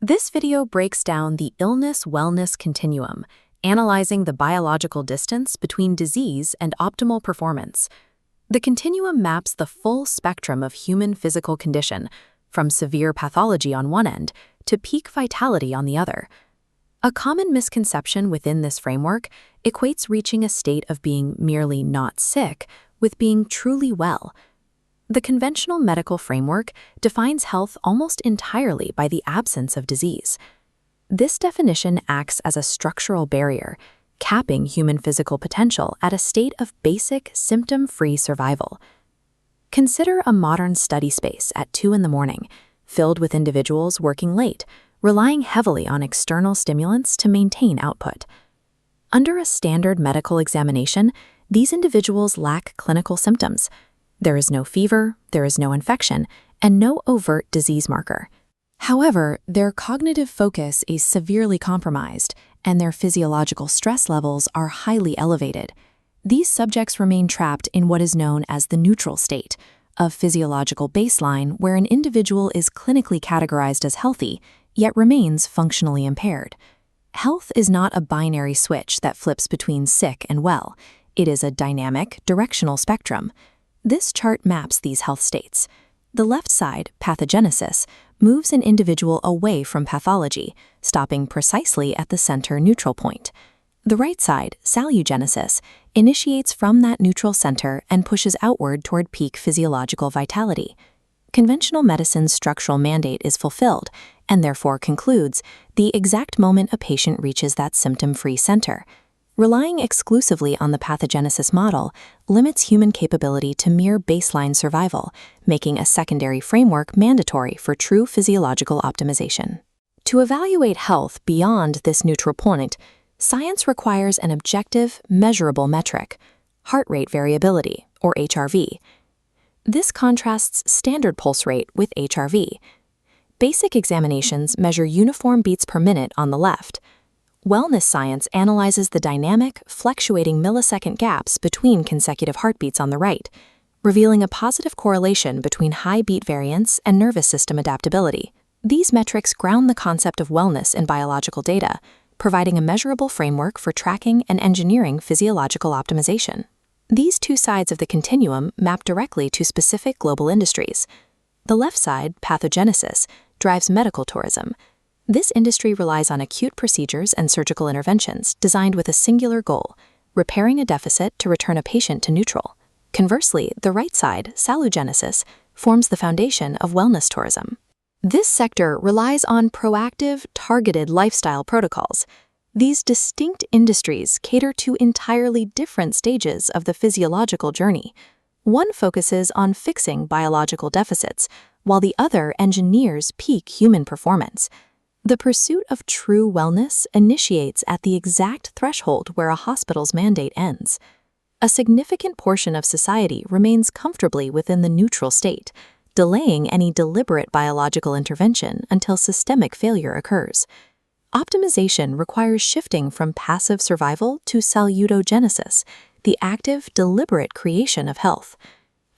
This video breaks down the illness-wellness continuum, analyzing the biological distance between disease and optimal performance. The continuum maps the full spectrum of human physical condition, from severe pathology on one end to peak vitality on the other. A common misconception within this framework equates reaching a state of being merely not sick with being truly well. The conventional medical framework defines health almost entirely by the absence of disease. This definition acts as a structural barrier, capping human physical potential at a state of basic, symptom-free survival. Consider a modern study space at 2 in the morning, filled with individuals working late, relying heavily on external stimulants to maintain output. Under a standard medical examination, these individuals lack clinical symptoms. There is no fever, there is no infection, and no overt disease marker. However, their cognitive focus is severely compromised, and their physiological stress levels are highly elevated. These subjects remain trapped in what is known as the neutral state, a physiological baseline where an individual is clinically categorized as healthy, yet remains functionally impaired. Health is not a binary switch that flips between sick and well. It is a dynamic, directional spectrum. This chart maps these health states. The left side, pathogenesis, moves an individual away from pathology, stopping precisely at the center neutral point. The right side, salugenesis, initiates from that neutral center and pushes outward toward peak physiological vitality. Conventional medicine's structural mandate is fulfilled, and therefore concludes the exact moment a patient reaches that symptom-free center. Relying exclusively on the pathogenesis model limits human capability to mere baseline survival, making a secondary framework mandatory for true physiological optimization. To evaluate health beyond this neutral point, science requires an objective, measurable metric, heart rate variability, or HRV. This contrasts standard pulse rate with HRV. Basic examinations measure uniform beats per minute on the left. Wellness science analyzes the dynamic, fluctuating millisecond gaps between consecutive heartbeats on the right, revealing a positive correlation between high beat variance and nervous system adaptability. These metrics ground the concept of wellness in biological data, providing a measurable framework for tracking and engineering physiological optimization. These two sides of the continuum map directly to specific global industries. The left side, pathogenesis, drives medical tourism. This industry relies on acute procedures and surgical interventions designed with a singular goal, repairing a deficit to return a patient to neutral. Conversely, the right side, salugenesis, forms the foundation of wellness tourism. This sector relies on proactive, targeted lifestyle protocols. These distinct industries cater to entirely different stages of the physiological journey. One focuses on fixing biological deficits, while the other engineers peak human performance. The pursuit of true wellness initiates at the exact threshold where a hospital's mandate ends. A significant portion of society remains comfortably within the neutral state, delaying any deliberate biological intervention until systemic failure occurs. Optimization requires shifting from passive survival to salutogenesis, the active, deliberate creation of health.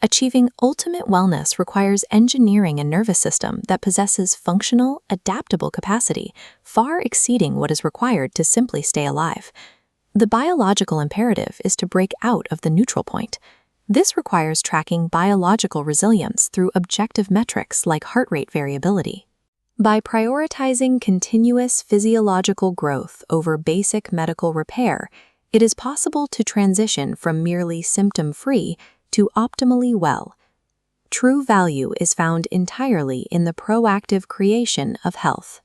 Achieving ultimate wellness requires engineering a nervous system that possesses functional, adaptable capacity, far exceeding what is required to simply stay alive. The biological imperative is to break out of the neutral point. This requires tracking biological resilience through objective metrics like heart rate variability. By prioritizing continuous physiological growth over basic medical repair, it is possible to transition from merely symptom-free to optimally well. True value is found entirely in the proactive creation of health.